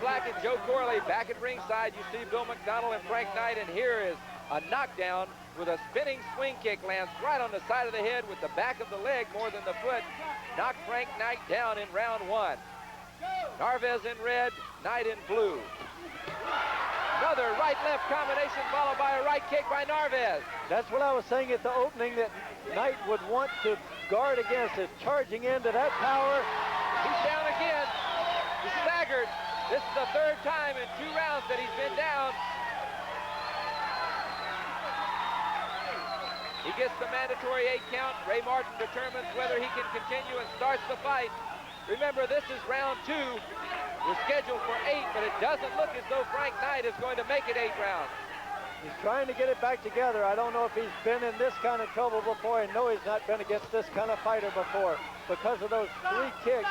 Black and Joe Corley back at ringside. You see Bill McDonald and Frank Knight, and here is a knockdown with a spinning swing kick. Lands right on the side of the head with the back of the leg more than the foot. Knocked Frank Knight down in round 1. Narvaez in red, Knight in blue. Another right-left combination followed by a right kick by Narvaez. That's what I was saying at the opening, that Knight would want to guard against it, charging into that power. He's down again. He's staggered. This is the 3rd time in 2 rounds that he's been down. He gets the mandatory 8 count. Ray Martin determines whether he can continue and starts the fight. Remember, this is round 2. We're scheduled for 8, but it doesn't look as though Frank Knight is going to make it 8 rounds. He's trying to get it back together. I don't know if he's been in this kind of trouble before. I know he's not been against this kind of fighter before. Because of those 3 kicks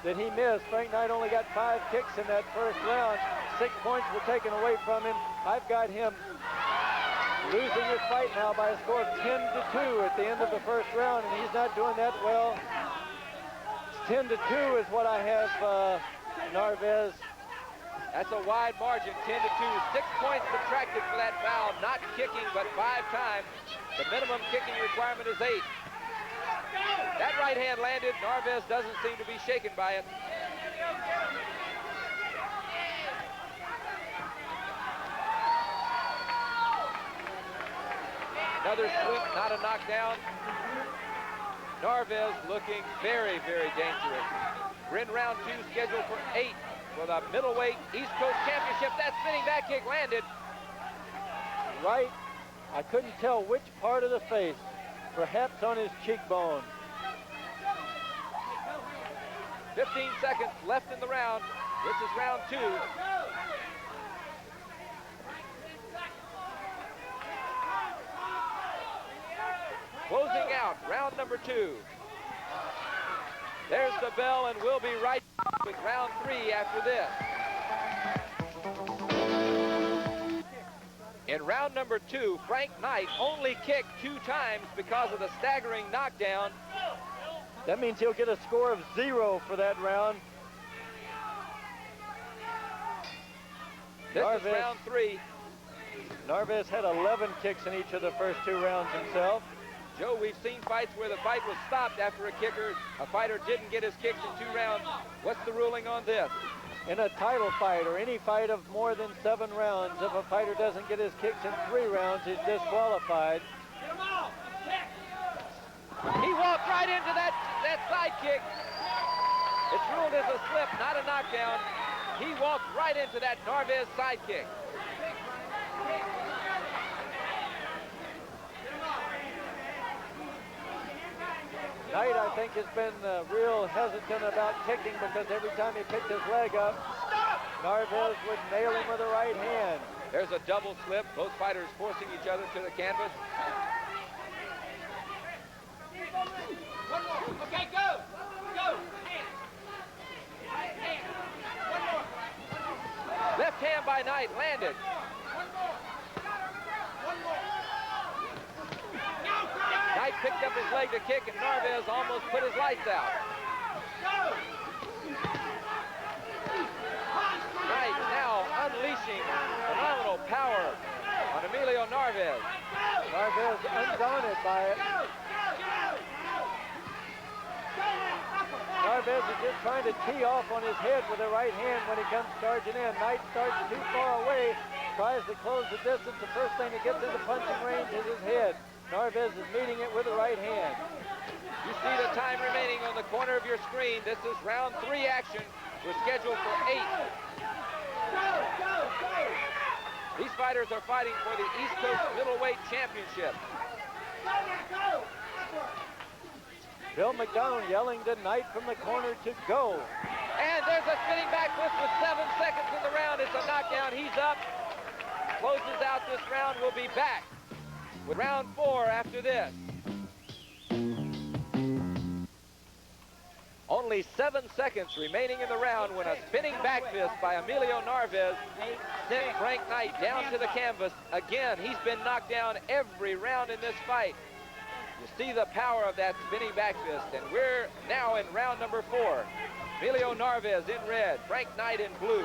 that he missed, Frank Knight only got 5 kicks in that first round. 6 points were taken away from him. I've got him losing his fight now by a score of 10-2 at the end of the first round, and he's not doing that well. 10-2 is what I have Narvaez. That's a wide margin, 10-2. 6 points subtracted for that foul. Not kicking, but 5 times. The minimum kicking requirement is 8. That right hand landed. Narvaez doesn't seem to be shaken by it. Another sweep, not a knockdown. Narvaez looking very, very dangerous. We're in round 2, scheduled for 8 for the middleweight East Coast Championship. That spinning back kick landed. Right, I couldn't tell which part of the face, perhaps on his cheekbone. 15 seconds left in the round. This is round 2. Closing out, round number 2. There's the bell, and we'll be right back with round 3 after this. In round number 2, Frank Knight only kicked 2 times because of the staggering knockdown. That means he'll get a score of 0 for that round. This is round 3. Narvaez had 11 kicks in each of the first 2 rounds himself. Joe, we've seen fights where the fight was stopped after a kicker. A fighter didn't get his kicks in 2 rounds. What's the ruling on this? In a title fight or any fight of more than 7 rounds, if a fighter doesn't get his kicks in 3 rounds, he's disqualified. He walked right into that side kick. It's ruled as a slip, not a knockdown. He walked right into that Narvaez side kick. Knight, I think, has been real hesitant about kicking because every time he picked his leg up, Narvaez would nail him with a right hand. There's a double slip, both fighters forcing each other to the canvas. One more. Okay, go. Go. Hand. Hand. One more. Left hand by Knight, landed. One more. One more. Knight picked up his leg to kick, and Narvaez almost put his lights out. Knight now unleashing phenomenal power on Emilio Narvaez. Narvaez undaunted by it. Narvaez is just trying to tee off on his head with the right hand when he comes charging in. Knight starts too far away, tries to close the distance. The first thing that gets into punching range is his head. Narvaez is meeting it with the right hand. You see the time remaining on the corner of your screen. This is round 3 action. We're scheduled for 8. These fighters are fighting for the East Coast Middleweight Championship. Bill McDonald yelling to Knight from the corner to go. And there's a spinning back fist with 7 seconds in the round. It's a knockdown. He's up. Closes out this round. We'll be back with round 4 after this. Only 7 seconds remaining in the round when a spinning back fist by Emilio Narvaez sent Frank Knight down to the canvas. Again, he's been knocked down every round in this fight. You see the power of that spinning back fist, and we're now in round number 4. Emilio Narvaez in red, Frank Knight in blue.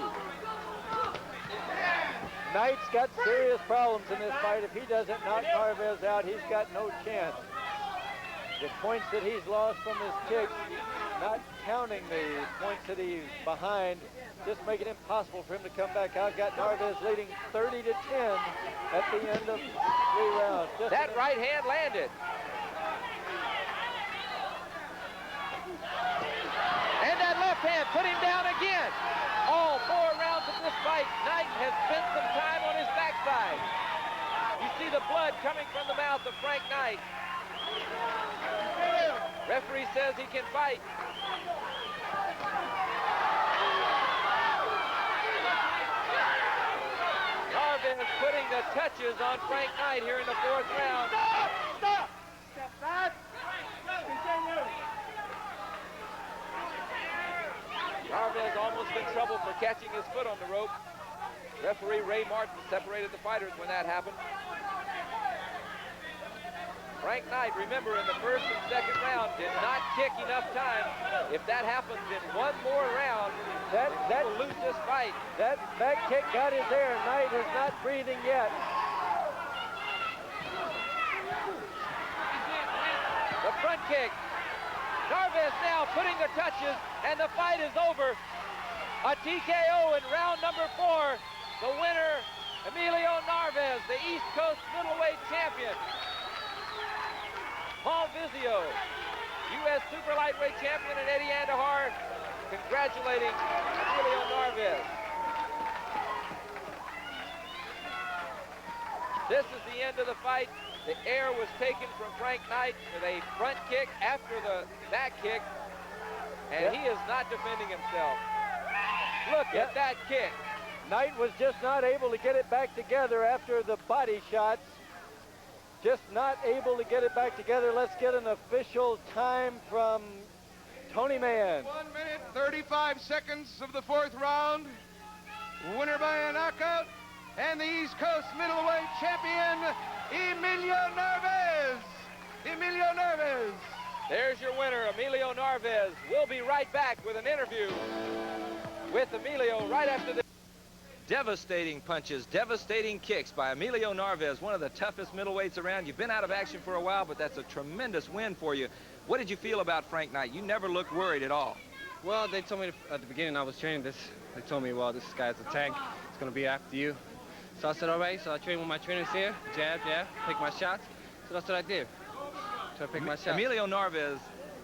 Knight's got serious problems in this fight. If he doesn't knock Narvaez out, he's got no chance. The points that he's lost from his kicks, not counting the points that he's behind, just make it impossible for him to come back out. Got Narvaez leading 30 to 10 at the end of 3 rounds. Just that right hand landed. And that left hand put him down again. All 4 rounds of this fight, Knight has spent some time on his backside. You see the blood coming from the mouth of Frank Knight. Referee says he can fight. Narvaez putting the touches on Frank Knight here in the 4th round. Stop! Step back. Continue. Narvaez almost in trouble for catching his foot on the rope. Referee Ray Martin separated the fighters when that happened. Frank Knight, remember, in the 1st and 2nd round, did not kick enough time. If that happens in 1 more round, that will lose this fight. That back kick got his air. Knight is not breathing yet. The front kick. Narvaez now putting the touches, and the fight is over. A TKO in round number 4. The winner, Emilio Narvaez, the East Coast middleweight champion. Paul Vizio, U.S. super lightweight champion, and Eddie Andahar congratulating Emilio Narvaez. This is the end of the fight. The air was taken from Frank Knight with a front kick after the back kick, and he is not defending himself. Look at that kick. Knight was just not able to get it back together after the body shots. Just not able to get it back together. Let's get an official time from Tony Mann. 1 minute, 35 seconds of the 4th round. Winner by a knockout, and the East Coast middleweight champion, Emilio Narvaez. Emilio Narvaez. There's your winner, Emilio Narvaez. We'll be right back with an interview with Emilio right after this. Devastating punches, devastating kicks by Emilio Narvaez, one of the toughest middleweights around. You've been out of action for a while, but that's a tremendous win for you. What did you feel about Frank Knight? You never looked worried at all. Well, they told me at the beginning I was training this. They told me, well, this guy's a tank. It's going to be after you. So I said, all right. So I trained with my trainers here. Jab, take my shots. So that's what I did. So I picked my shots. Emilio Narvaez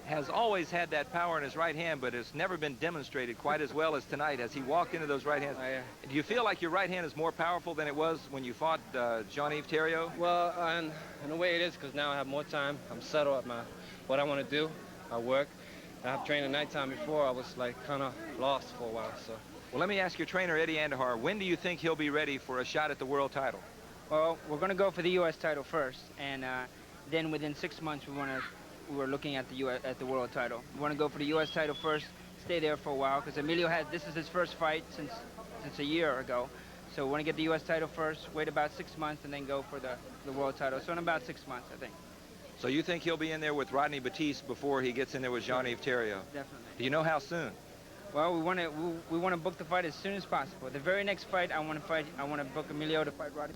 has always had that power in his right hand, but it's never been demonstrated quite as well as tonight as he walked into those right hands. Do you feel like your right hand is more powerful than it was when you fought Jean-Yves Theriault? Well, in a way it is, because now I have more time. I'm settled at what I want to do. I work. I've trained at nighttime before. I was like kind of lost for a while. So. Well, let me ask your trainer, Eddie Andahar, when do you think he'll be ready for a shot at the world title? Well, we're going to go for the U.S. title first, and then within 6 months we're looking at the world title. We want to go for the U.S. title first, stay there for a while, because Emilio this is his first fight since a year ago. So we want to get the U.S. title first, wait about 6 months, and then go for the world title. So in about 6 months, I think. So you think he'll be in there with Rodney Batiste before he gets in there with Jean-Yves Theriault? Definitely. Do you know how soon? Well, we want to book the fight as soon as possible. The very next fight, I want to book Emilio to fight Rodney.